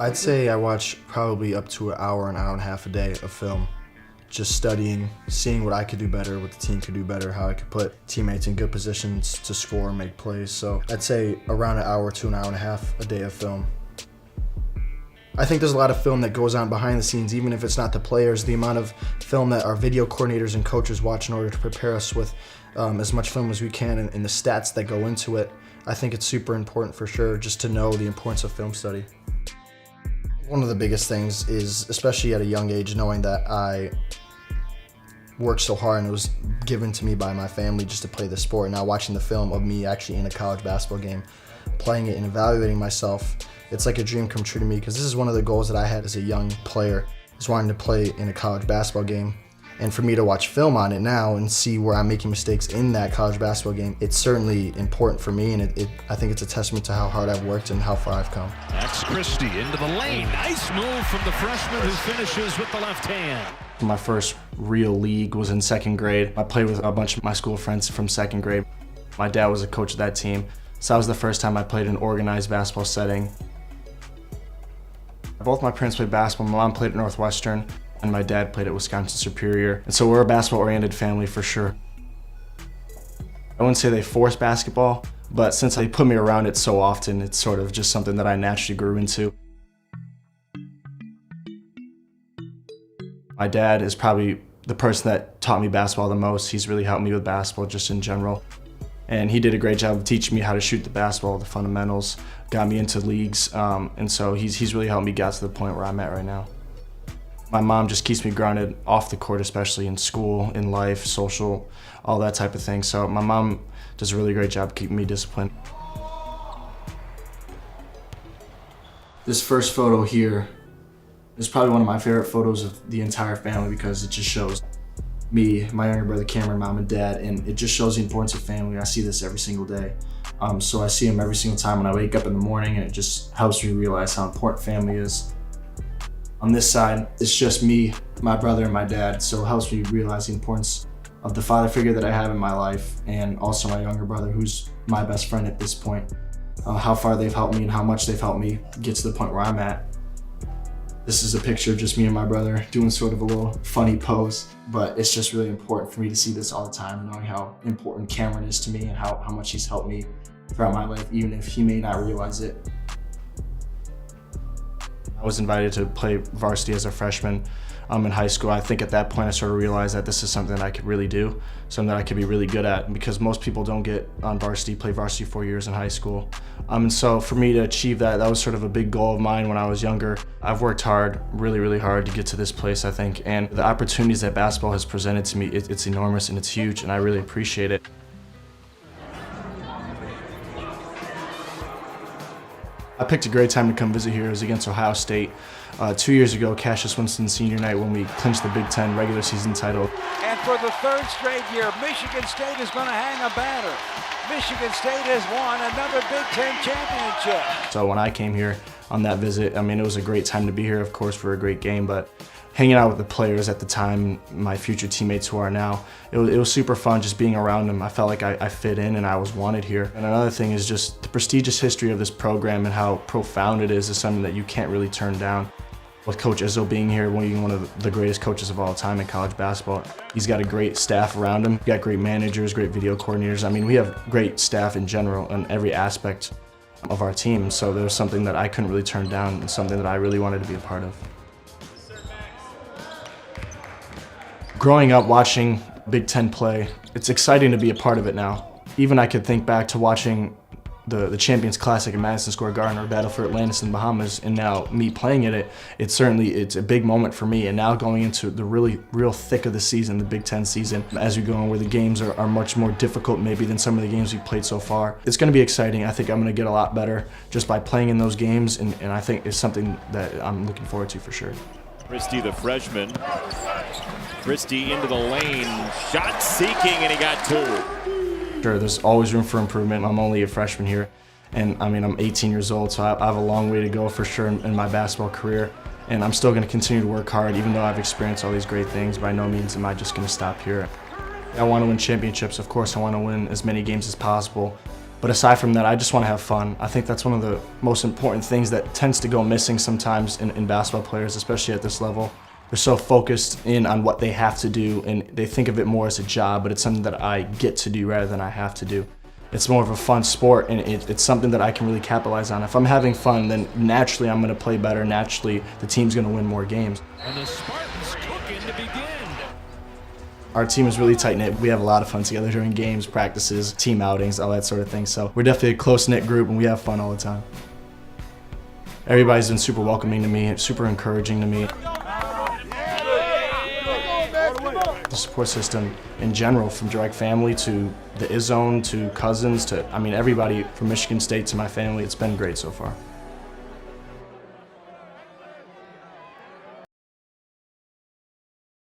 I'd say I watch probably up to an hour and a half a day of film. Just studying, seeing what I could do better, what the team could do better, how I could put teammates in good positions to score and make plays. So I'd say around an hour to an hour and a half a day of film. I think there's a lot of film that goes on behind the scenes, even if it's not the players. The amount of film that our video coordinators and coaches watch in order to prepare us with as much film as we can and the stats that go into it. I think it's super important for sure just to know the importance of film study. One of the biggest things is, especially at a young age, knowing that I worked so hard and it was given to me by my family just to play the sport. Now watching the film of me actually in a college basketball game, playing it and evaluating myself, it's like a dream come true to me because this is one of the goals that I had as a young player, is wanting to play in a college basketball game. And for me to watch film on it now and see where I'm making mistakes in that college basketball game, it's certainly important for me, and I think it's a testament to how hard I've worked and how far I've come. That's Christie into the lane. Nice move from the freshman who finishes with the left hand. My first real league was in second grade. I played with a bunch of my school friends from second grade. My dad was a coach of that team, so that was the first time I played in an organized basketball setting. Both my parents played basketball. My mom played at Northwestern, and my dad played at Wisconsin Superior. And so we're a basketball-oriented family for sure. I wouldn't say they force basketball, but since they put me around it so often, it's sort of just something that I naturally grew into. My dad is probably the person that taught me basketball the most. He's really helped me with basketball just in general. And he did a great job of teaching me how to shoot the basketball, the fundamentals, got me into leagues, and so he's really helped me get to the point where I'm at right now. My mom just keeps me grounded off the court, especially in school, in life, social, all that type of thing. So my mom does a really great job keeping me disciplined. This first photo here is probably one of my favorite photos of the entire family because it just shows me, my younger brother Cameron, mom and dad, and it just shows the importance of family. I see this every single day. So I see them every single time when I wake up in the morning, and it just helps me realize how important family is. On this side, it's just me, my brother, and my dad, so it helps me realize the importance of the father figure that I have in my life, and also my younger brother, who's my best friend at this point. How far they've helped me and how much they've helped me get to the point where I'm at. This is a picture of just me and my brother doing sort of a little funny pose, but it's just really important for me to see this all the time, knowing how important Cameron is to me and how much he's helped me throughout my life, even if he may not realize it. I was invited to play varsity as a freshman in high school. I think at that point I sort of realized that this is something that I could really do, something that I could be really good at, because most people don't get on varsity, play varsity 4 years in high school. And so for me to achieve that, that was sort of a big goal of mine when I was younger. I've worked hard, really, really hard to get to this place, I think, and the opportunities that basketball has presented to me, it's enormous and it's huge, and I really appreciate it. I picked a great time to come visit here. It was against Ohio State 2 years ago, Cassius Winston's senior night, when we clinched the Big Ten regular season title. And for the third straight year, Michigan State is going to hang a banner. Michigan State has won another Big Ten championship. So when I came here on that visit, I mean, it was a great time to be here, of course, for a great game, but hanging out with the players at the time, my future teammates who are now, it was super fun just being around them. I felt like I fit in and I was wanted here. And another thing is just the prestigious history of this program and how profound it is something that you can't really turn down. With Coach Izzo being here, being one of the greatest coaches of all time in college basketball, he's got a great staff around him. He's got great managers, great video coordinators. I mean, we have great staff in general in every aspect of our team. So there was something that I couldn't really turn down and something that I really wanted to be a part of. Growing up watching Big Ten play, it's exciting to be a part of it now. Even I could think back to watching the Champions Classic in Madison Square Garden or Battle for Atlantis in the Bahamas, and now me playing in it, it's a big moment for me. And now going into the real thick of the season, the Big Ten season, as we go on, where the games are much more difficult maybe than some of the games we've played so far. It's going to be exciting. I think I'm going to get a lot better just by playing in those games, and I think it's something that I'm looking forward to for sure. Christie, the freshman. Christie into the lane, shot seeking, and he got two. Sure, there's always room for improvement. I'm only a freshman here, and I mean, I'm 18 years old, so I have a long way to go for sure in my basketball career. And I'm still going to continue to work hard, even though I've experienced all these great things. By no means am I just going to stop here. I want to win championships, of course. I want to win as many games as possible. But aside from that, I just want to have fun. I think that's one of the most important things that tends to go missing sometimes in basketball players, especially at this level. They're so focused in on what they have to do, and they think of it more as a job, but it's something that I get to do rather than I have to do. It's more of a fun sport, and it's something that I can really capitalize on. If I'm having fun, then naturally I'm going to play better. Naturally, the team's going to win more games. And the Spartans cooking to begin. Our team is really tight-knit. We have a lot of fun together during games, practices, team outings, all that sort of thing. So we're definitely a close-knit group, and we have fun all the time. Everybody's been super welcoming to me, super encouraging to me. The support system in general, from direct family to the ISON to cousins to, I mean, everybody from Michigan State to my family, it's been great so far.